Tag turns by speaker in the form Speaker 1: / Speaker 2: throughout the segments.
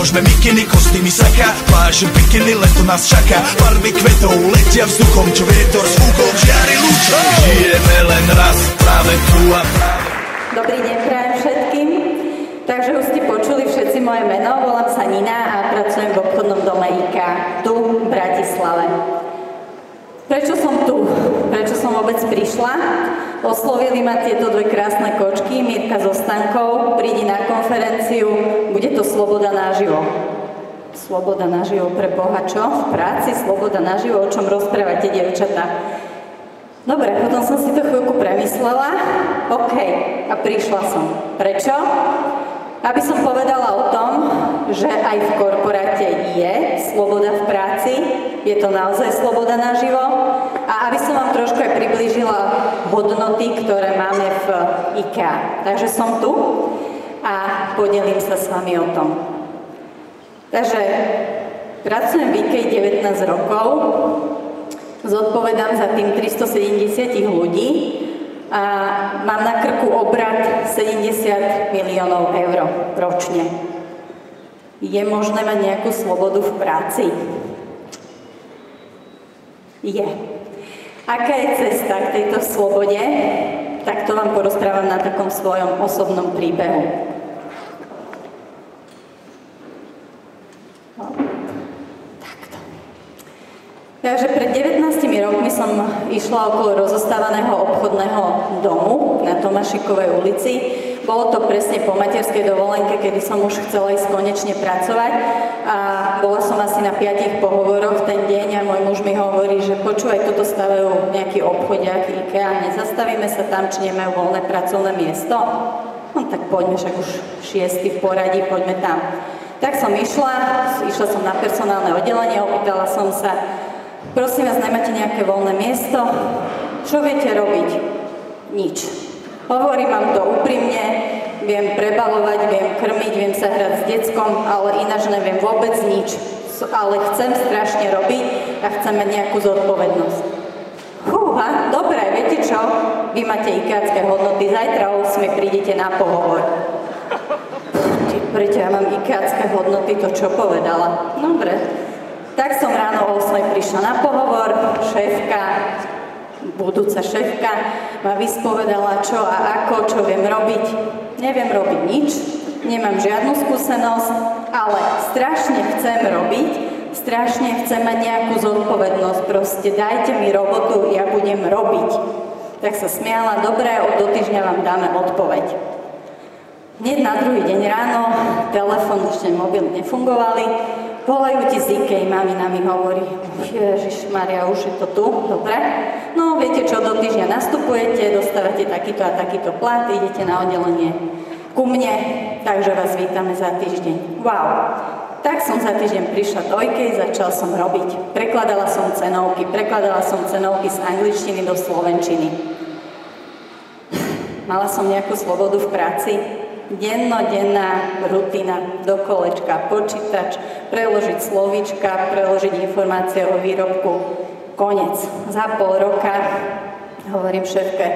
Speaker 1: Nožné mikiny, kostýmy saka, pláže, bikiny, leto nás čaká. Farby kvetov letia vzduchom, čo vietor s fúkom žiari lúčom. Žijeme len raz, práve tu a práve.
Speaker 2: Dobrý deň prajem všetkým. Takže už ste počuli všetci moje meno, volám sa Nina a pracujem v obchodnom dome IKEA tu v Bratislave. Prečo som tu? Prečo som vôbec prišla? Oslovili ma tieto dve krásne kočky, Mirka so Stankou, prídi na konferenciu, bude to sloboda naživo. Sloboda naživo pre Boha, čo? V práci, sloboda naživo, o čom rozprávate, dievčatá? Dobre, potom som si to chvíľku premyslela. OK, a prišla som. Prečo? Aby som povedala o tom, že aj v korporáte je sloboda v práci, je to naozaj sloboda naživo a aby som vám trošku aj priblížila hodnoty, ktoré máme v IKEA. Takže som tu a podelím sa s vami o tom. Takže pracujem v IKEA 19 rokov, zodpovedám za tým 370 ľudí a mám na krku obrat 70 miliónov eur ročne. Je možné mať nejakú slobodu v práci? Je. Aká je cesta k tejto slobode? Tak to vám porozprávam na takom svojom osobnom príbehu. Takže pred 19 rokmi som išla okolo rozostávaného obchodného domu na Tomášikovej ulici. Bolo to presne po materskej dovolenke, kedy som už chcela ísť konečne pracovať a bola som asi na 5 pohovoroch ten deň a môj muž mi hovorí, že počúvaj, toto stavajú nejaký obchodiak IKEA, nezastavíme sa tam, či nemajú voľné pracovné miesto? No tak poďme, však už 6. v poradí, poďme tam. Tak som išla som na personálne oddelenie, opýtala som sa, prosím vás, nemáte nejaké voľné miesto? Čo viete robiť? Nič. Hovorím vám to úprimne, viem prebalovať, viem krmiť, viem sa hrať s deckom, ale ináč neviem vôbec nič. Ale chcem strašne robiť a chcem mať nejakú zodpovednosť. Fúha, dobre, viete čo? Vy máte IKEAcké hodnoty, zajtra o 8 prídete na pohovor. Prečo ja mám IKEAcké hodnoty, to čo povedala? Dobre. Tak som ráno o 8 prišla na pohovor, šéfka, budúca šéfka, ma vyspovedala čo a ako, čo viem robiť. Neviem robiť nič, nemám žiadnu skúsenosť, ale strašne chcem robiť, strašne chcem mať nejakú zodpovednosť, proste dajte mi robotu, ja budem robiť. Tak sa smiala, dobre, do týždňa vám dáme odpoveď. Hneď na druhý deň ráno, telefón, ešte mobil nefungovali, volajú ti z IKEA, mamina mi hovorí, Ježišmaria, už je to tu, dobre? No, viete čo, do týždňa nastupujete, dostávate takýto a takýto plat, idete na oddelenie ku mne, takže vás vítame za týždeň. Wow! Tak som za týždeň prišla do IKEA, začal som robiť. Prekladala som cenovky z angličtiny do slovenčiny. Mala som nejakú slobodu v práci? Dennodenná rutina, do kolečka, počítač, preložiť slovíčka, preložiť informácie o výrobku, konec. Za pol roka hovorím šéfke,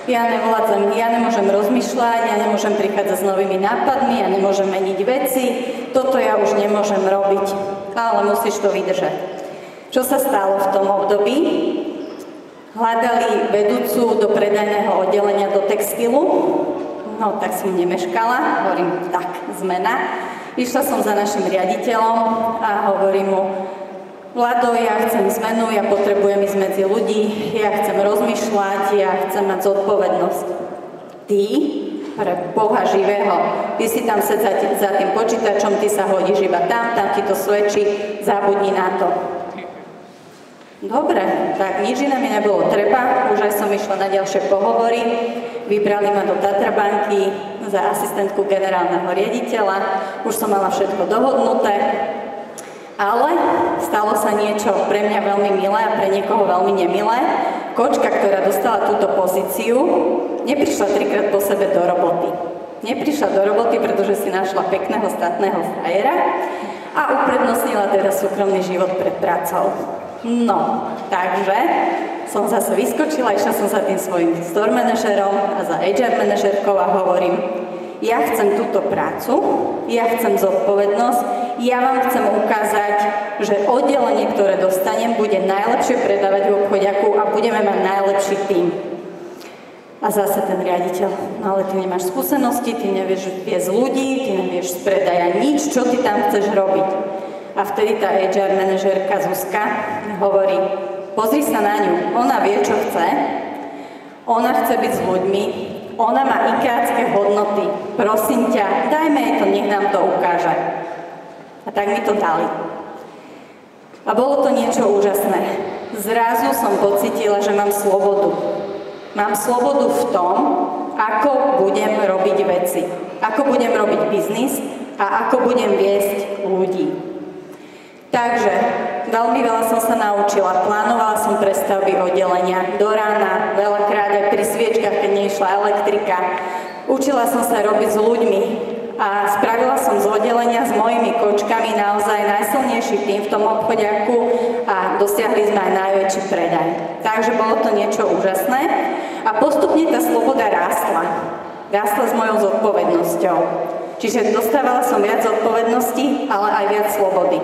Speaker 2: ja nevládzem, ja nemôžem rozmýšľať, ja nemôžem prichádzať s novými nápadmi, ja nemôžem meniť veci, toto ja už nemôžem robiť, ale musíš to vydržať. Čo sa stalo v tom období? Hľadali vedúcu do predajného oddelenia do textilu. No, tak som nemeškala, hovorím, tak, zmena. Išla som za našim riaditeľom a hovorím mu, Vlado, ja chcem zmenu, ja potrebujem ísť medzi ľudí, ja chcem rozmýšľať, ja chcem mať zodpovednosť. Ty, pre Boha živého, ty si tam sedieť za tým počítačom, ty sa hodíš iba tam ti to svedčí, zabudni na to. Dobre, tak nič iné mi nebolo treba, už aj som išla na ďalšie pohovory, vybrali ma do Tatrabanky za asistentku generálneho riaditeľa, už som mala všetko dohodnuté, ale stalo sa niečo pre mňa veľmi milé a pre niekoho veľmi nemilé. Kočka, ktorá dostala túto pozíciu, neprišla 3-krát po sebe do roboty. Neprišla do roboty, pretože si našla pekného, statného frajera a uprednostnila teda súkromný život pred prácou. No, takže som zase vyskočila, išla som za tým svojím store manažerom a za HR manažerkou a hovorím, ja chcem túto prácu, ja chcem zodpovednosť, Ja vám chcem ukázať, že oddelenie, ktoré dostanem, bude najlepšie predávať v obchodiaku a budeme mať najlepší tím. A zase ten riaditeľ, no ale ty nemáš skúsenosti, ty nevieš viesť ľudí, ty nevieš z predaja nič, čo ty tam chceš robiť. A vtedy tá HR manažérka Zuzka hovorí, pozri sa na ňu, ona vie, čo chce, ona chce byť s ľuďmi, ona má IKEAcké hodnoty, prosím ťa, dajme jej to, nech nám to ukáže. A tak mi to dali. A bolo to niečo úžasné. Zrazu som pocítila, že mám slobodu. Mám slobodu v tom, ako budem robiť veci, ako budem robiť biznis a ako budem viesť ľudí. Takže veľmi veľa som sa naučila, plánovala som prestavby oddelenia do rána, veľakrát aj pri sviečkach, keď nešla elektrika. Učila som sa robiť s ľuďmi a spravila som z oddelenia s mojimi kočkami naozaj najsilnejší tým v tom obchodiaku a dosiahli sme aj najväčší predaj. Takže bolo to niečo úžasné a postupne tá sloboda rástla. Rástla s mojou zodpovednosťou. Čiže dostávala som viac zodpovednosti, ale aj viac slobody.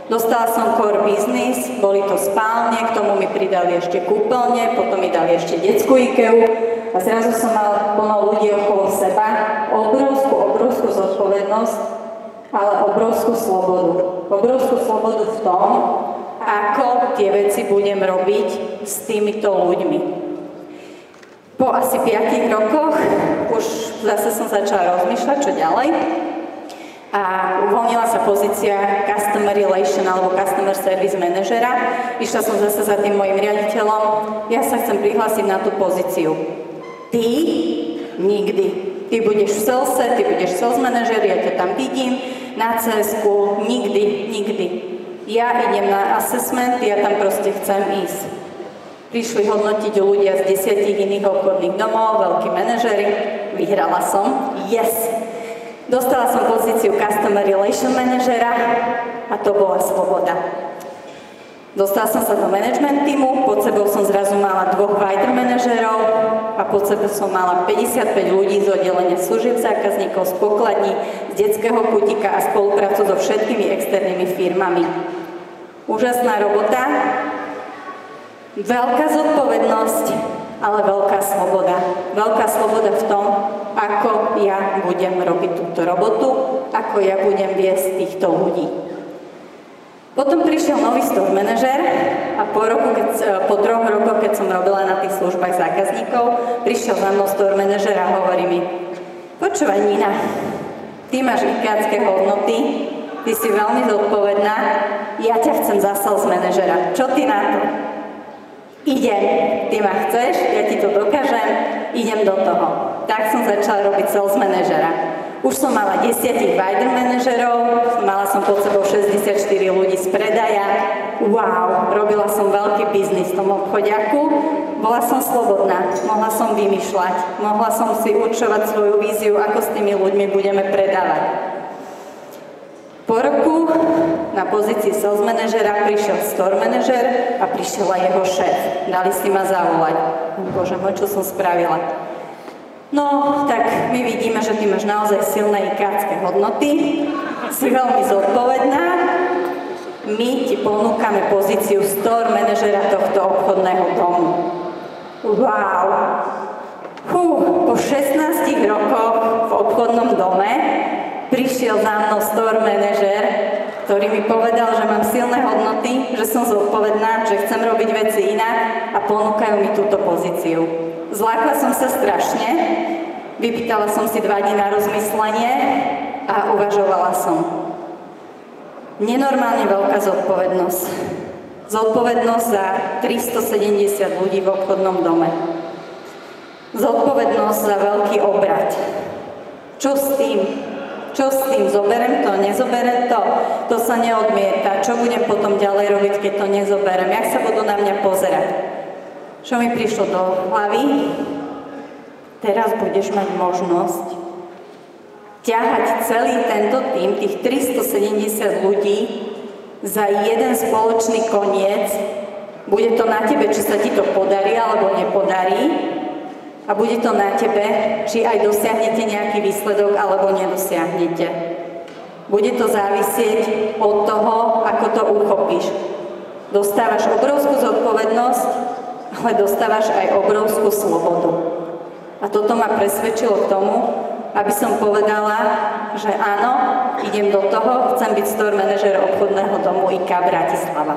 Speaker 2: Dostala som core business, boli to spálne, k tomu mi pridali ešte kúpeľne, potom mi dali ešte detskú IKEA a zrazu som mala plno ľudí okolo seba, obrovskú zodpovednosť, ale obrovskú slobodu. Obrovskú slobodu v tom, ako tie veci budem robiť s týmito ľuďmi. Po asi 5 rokoch už zase som začala rozmýšľať, čo ďalej. A uvoľnila sa pozícia Customer Relation alebo Customer Service Manažera. Išla som zase za tým mojim riaditeľom. Ja sa chcem prihlásiť na tú pozíciu. Ty? Nikdy. Ty budeš v salese, ty budeš sales manažer, ja ťa tam vidím. Na CS-ku nikdy. Ja idem na assessment, ja tam proste chcem ísť. Prišli hodnotiť ľudia z 10 iných obchodných domov, veľkí manažeri. Vyhrala som. Yes! Dostala som pozíciu Customer Relation manažera a to bola sloboda. Dostala som sa do management týmu, pod sebou som zrazu mala 2 wider manažerov a pod sebou som mala 55 ľudí z oddelenia služieb zákazníkov, z pokladní, z detského kutíka a spoluprácu so všetkými externými firmami. Úžasná robota, veľká zodpovednosť, ale veľká sloboda. Veľká sloboda v tom, ako ja budem robiť túto robotu, ako ja budem viesť týchto ľudí. Potom prišiel nový store manažer a po 3 rokoch, keď som robila na tých službách zákazníkov, prišiel za mnou store manažer a hovorí mi, počúvaj Nina, ty máš IKEAcké hodnoty, ty si veľmi zodpovedná, ja ťa chcem za sales manažera. Čo ty na to? Idem, ty ma chceš, ja ti to dokážem, idem do toho. Tak som začala robiť sales manažera. Už som mala 10 wider manažerov, mala som pod sebou 64 ľudí z predaja. Wow, robila som veľký biznis v tom obchodiaku. Bola som slobodná, mohla som vymýšľať, mohla som si určovať svoju víziu, ako s tými ľuďmi budeme predávať. Po roku na pozícii sales manažera prišiel store manažer a prišiel aj jeho šéf. Dali si ma zavolať. Bože môj, čo som spravila? No, tak my vidíme, že ty máš naozaj silné IKEAcké hodnoty, si veľmi zodpovedná. My ti ponúkame pozíciu store manažera tohto obchodného domu. Wow! Po 16 rokoch v obchodnom dome prišiel za mnou store manažer, ktorý mi povedal, že mám silné hodnoty, že som zodpovedná, že chcem robiť veci inak a ponúkajú mi túto pozíciu. Zlákla som sa strašne, vypýtala som si 2 dní na rozmyslenie a uvažovala som. Nenormálne veľká zodpovednosť. Zodpovednosť za 370 ľudí v obchodnom dome. Zodpovednosť za veľký obrat. Čo s tým? Čo s tým? Zoberem to? Nezoberem to? To sa neodmieta. Čo budem potom ďalej robiť, keď to nezoberem? Jak sa budú na mňa pozerať? Čo mi prišlo do hlavy? Teraz budeš mať možnosť ťahať celý tento tím, tých 370 ľudí za jeden spoločný koniec. Bude to na tebe, či sa ti to podarí alebo nepodarí. A bude to na tebe, či aj dosiahnete nejaký výsledok, alebo nedosiahnete. Bude to závisieť od toho, ako to uchopíš. Dostávaš obrovskú zodpovednosť, ale dostávaš aj obrovskú slobodu. A toto ma presvedčilo k tomu, aby som povedala, že áno, idem do toho, chcem byť store manažer obchodného domu IKEA Bratislava.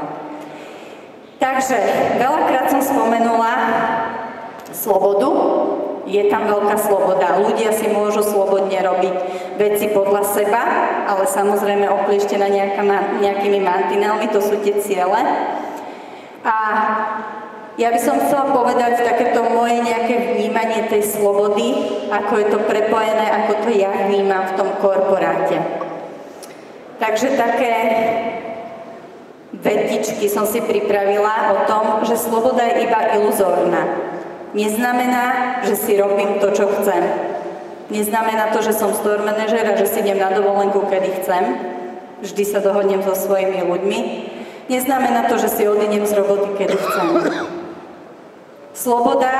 Speaker 2: Takže veľakrát som spomenula slobodu, je tam veľká sloboda. Ľudia si môžu slobodne robiť veci podľa seba, ale samozrejme oklieštená nejakými mantinelmi, to sú tie ciele. A ja by som chcela povedať takéto moje nejaké vnímanie tej slobody, ako je to prepojené, ako to ja vnímam v tom korporáte. Takže také vetičky som si pripravila o tom, že sloboda je iba iluzórna. Neznamená, že si robím to, čo chcem. Neznamená to, že som store manažer a že si idem na dovolenku, kedy chcem. Vždy sa dohodnem so svojimi ľuďmi. Neznamená to, že si odídem z roboty, kedy chcem. Sloboda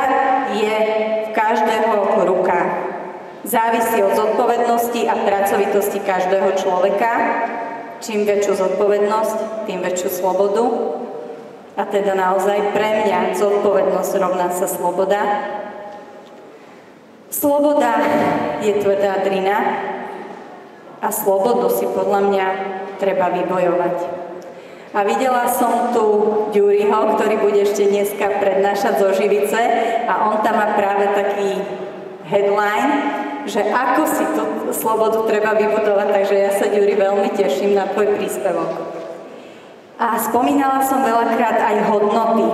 Speaker 2: je v každého rukách. Závisí od zodpovednosti a pracovitosti každého človeka. Čím väčšiu zodpovednosť, tým väčšiu slobodu. A teda naozaj pre mňa zodpovednosť rovná sa sloboda. Sloboda je tvrdá drina a slobodu si podľa mňa treba vybojovať. A videla som tu Ďuriho, ktorý bude ešte dneska prednášať zo Živice a on tam má práve taký headline, že ako si tú slobodu treba vybudovať, takže ja sa, Ďuri, veľmi teším na tvoj príspevok. A spomínala som veľakrát aj hodnoty.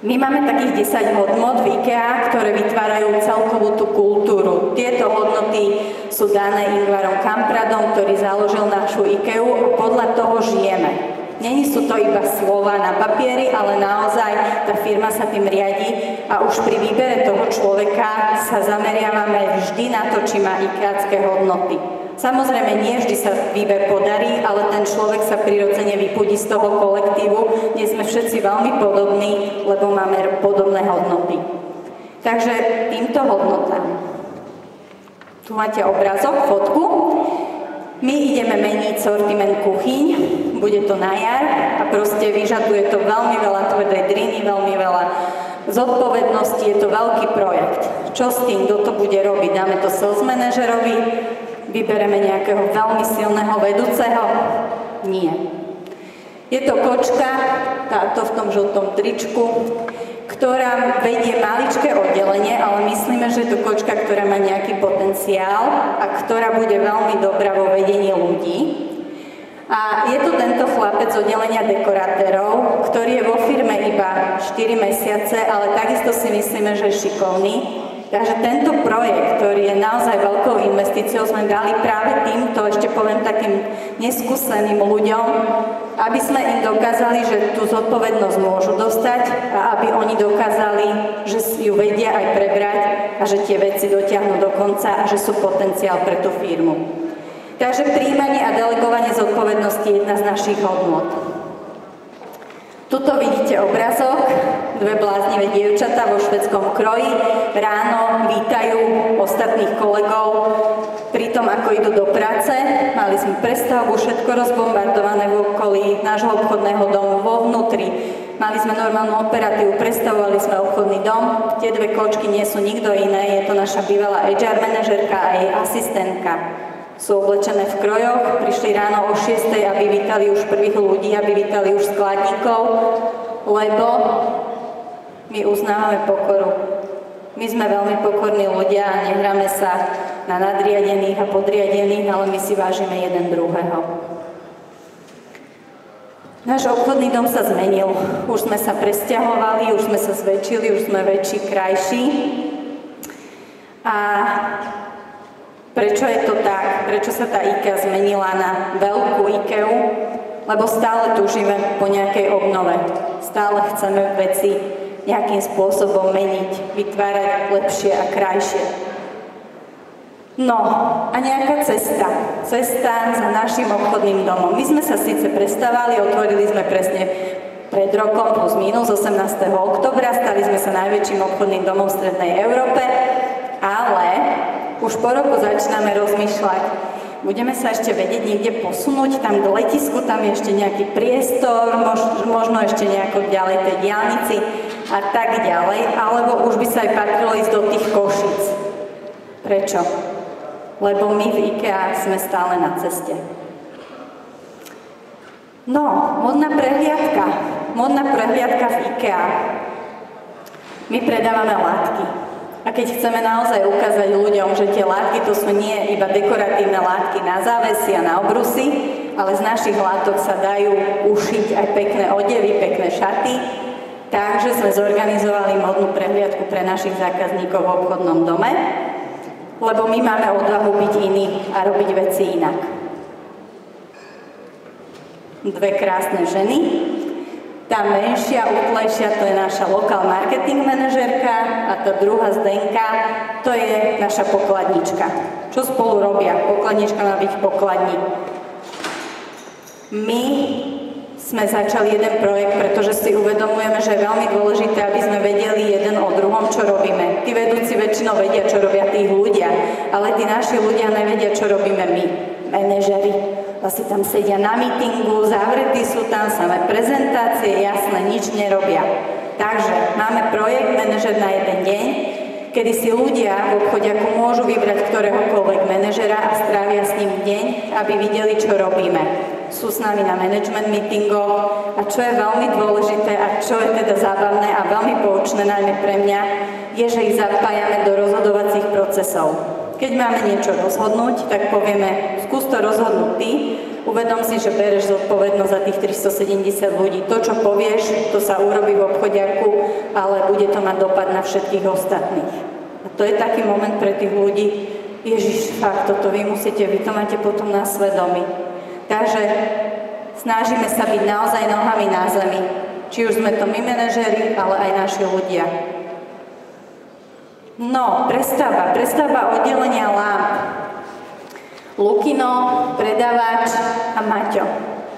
Speaker 2: My máme takých 10 hodnot v IKEA, ktoré vytvárajú celkovú tú kultúru. Tieto hodnoty sú dané Ingvarom Kampradom, ktorý založil našu IKEA a podľa toho žijeme. Není sú to iba slova na papieri, ale naozaj tá firma sa tým riadi a už pri výbere toho človeka sa zameriavame vždy na to, či má IKEAcké hodnoty. Samozrejme, nie vždy sa výber podarí, ale ten človek sa prirodzene vypudí z toho kolektívu, kde sme všetci veľmi podobní, lebo máme podobné hodnoty. Takže týmto hodnotám. Tu máte obrázok, fotku. My ideme meniť sortiment kuchyň, bude to na jar a proste vyžaduje to veľmi veľa tvrdej driny, veľmi veľa zodpovednosti, je to veľký projekt. Čo s tým, kto to bude robiť? Dáme to sales manažerovi, vybereme nejakého veľmi silného vedúceho? Nie. Je to kočka, táto v tom žltom tričku, ktorá vedie maličké oddelenie, ale myslíme, že je to kočka, ktorá má nejaký potenciál a ktorá bude veľmi dobrá vo vedení ľudí. A je to tento chlapec z oddelenia dekoratérov, ktorý je vo firme iba 4 mesiace, ale takisto si myslíme, že je šikovný. Takže tento projekt, ktorý je naozaj veľkou investíciou, sme dali práve týmto, ešte poviem, takým neskúseným ľuďom, aby sme im dokázali, že tú zodpovednosť môžu dostať a aby oni dokázali, že si ju vedia aj prebrať a že tie veci dotiahnu do konca a že sú potenciál pre tú firmu. Takže prijímanie a delegovanie zodpovednosti je jedna z našich hodnôt. Tuto vidíte obrazok, dve bláznivé dievčatá vo švédskom kroji ráno vítajú ostatných kolegov pri tom, ako idú do práce. Mali sme prestavbu, všetko rozbombardované v okolí nášho obchodného domu vo vnútri. Mali sme normálnu operatívu, prestavovali sme obchodný dom. Tie dve kočky nie sú nikto iné, je to naša bývalá HR manažérka a jej asistentka. Sú oblečené v krojoch, prišli ráno o 6:00, aby vítali už prvých ľudí, aby vítali už skladníkov, lebo my uznávame pokoru. My sme veľmi pokorní ľudia a nehráme sa na nadriadených a podriadených, ale my si vážime jeden druhého. Náš obchodný dom sa zmenil. Už sme sa presťahovali, už sme sa zväčšili, už sme väčší, krajší. A prečo je to tak? Prečo sa tá IKEA zmenila na veľkú IKEA? Lebo stále túžime po nejakej obnove. Stále chceme veci nejakým spôsobom meniť, vytvárať lepšie a krajšie. No a nejaká cesta. Cesta za našim obchodným domom. My sme sa síce prestavali, otvorili sme presne pred rokom plus minus 18. októbra, stali sme sa najväčším obchodným domom v Strednej Európe, ale už po roku začíname rozmýšľať, Budeme sa ešte vedieť niekde posunúť, tam k letisku, tam je ešte nejaký priestor, možno ešte nejako ďalej tej diaľnici a tak ďalej, alebo už by sa aj patrilo ísť do tých Košíc. Prečo? Lebo my v IKEA sme stále na ceste. No, modná prehliadka v IKEA. My predávame látky. A keď chceme naozaj ukázať ľuďom, že tie látky to sú nie iba dekoratívne látky na závesy a na obrusy, ale z našich látok sa dajú ušiť aj pekné odevy, pekné šaty, takže sme zorganizovali modnú prehliadku pre našich zákazníkov v obchodnom dome, lebo my máme odvahu byť iní a robiť veci inak. Dve krásne ženy. Tá menšia, útlejšia, to je naša lokál marketing manažérka a tá druhá Zdenka, to je naša pokladnička. Čo spolu robia? Pokladnička má byť v pokladni. My sme začali jeden projekt, pretože si uvedomujeme, že je veľmi dôležité, aby sme vedeli jeden o druhom, čo robíme. Tí vedúci väčšinou vedia, čo robia tí ľudia, ale tí naši ľudia nevedia, čo robíme my, manažeri. Asi tam sedia na mítingu, zavretí sú tam, samé prezentácie, jasné, nič nerobia. Takže máme projekt manažer na jeden deň, kedy si ľudia v obchodiaku môžu vybrať ktoréhokoľvek manažera a strávia s ním deň, aby videli, čo robíme. Sú s nami na management meetingoch a čo je veľmi dôležité a čo je teda zábavné a veľmi poučné najmä pre mňa, je, že ich zapájame do rozhodovacích procesov. Keď máme niečo rozhodnúť, tak povieme, skús to rozhodnúť ty, uvedom si, že bereš zodpovednosť za tých 370 ľudí. To, čo povieš, to sa urobí v obchodiaku, ale bude to mať dopad na všetkých ostatných. A to je taký moment pre tých ľudí, Ježiš, fakt, toto vy musíte, vy to máte potom na svedomí. Takže snažíme sa byť naozaj nohami na zemi. Či už sme to my manažeri, ale aj naši ľudia. No, prestavba oddelenia lámp. Lukino, predávač a Maťo.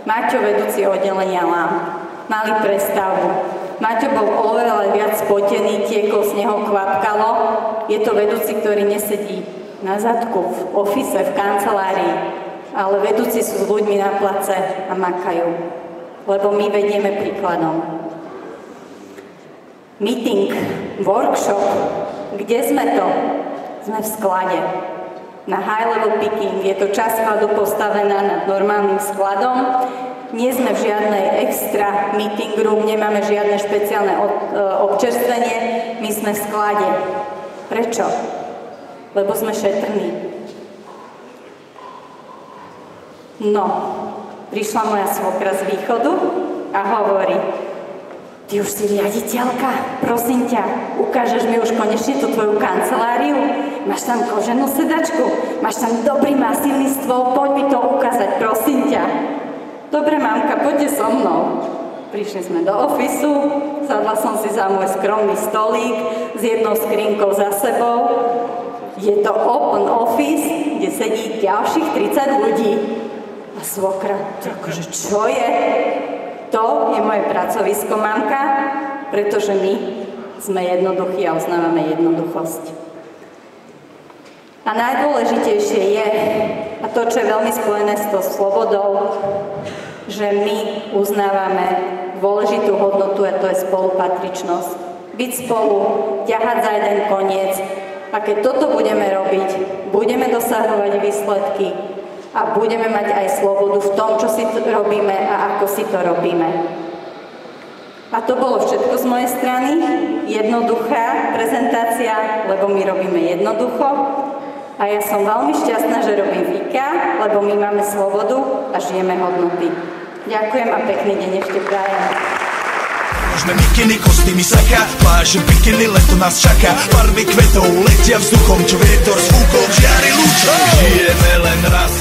Speaker 2: Maťo, vedúci oddelenia lámp. Mali prestavbu. Maťo bol oveľa viac spotený, tiekol z neho kvapkalo. Je to vedúci, ktorý nesedí na zadku, v office, v kancelárii, ale vedúci sú s ľuďmi na place a makajú. Lebo my vedieme príkladom. Meeting, workshop. Kde sme to? Sme v sklade. Na high level picking je to časť skladu postavená nad normálnym skladom. Nie sme v žiadnej extra meeting room, nemáme žiadne špeciálne občerstvenie, my sme v sklade. Prečo? Lebo sme šetrní. No, prišla moja svokra z východu a hovorí: Ty už si riaditeľka, prosím ťa, ukážeš mi už konečne tú tvoju kanceláriu? Máš tam koženú sedačku? Máš tam dobrý masívny stôl? Poď mi to ukázať, prosím ťa. Dobre, mamka, poďte so mnou. Prišli sme do ofisu, sadla som si za môj skromný stolík s jednou skrinkou za sebou. Je to open office, kde sedí ďalších 30 ľudí. A svokra, akože čo je? To je moje pracovisko, mamka, pretože my sme jednoduchí a uznávame jednoduchosť. A najdôležitejšie je, a to, čo je veľmi spojené s tou slobodou, že my uznávame dôležitú hodnotu, a to je spolupatričnosť. Byť spolu, ťahať za jeden koniec. A keď toto budeme robiť, budeme dosahovať výsledky, a budeme mať aj slobodu v tom, čo si robíme a ako si to robíme. A to bolo všetko z mojej strany. Jednoduchá prezentácia, lebo my robíme jednoducho. A ja som veľmi šťastná, že robím v IKEA, lebo my máme slobodu a žijeme hodnoty. Ďakujem a pekný deň ešte prajem.
Speaker 1: Sme mikiny, kostýmy, saka, pláže, bikiny, leto nás čaká. Farby kvetov letia vzduchom, čo vietor s fúkom žiari lúčom. Žijeme len raz.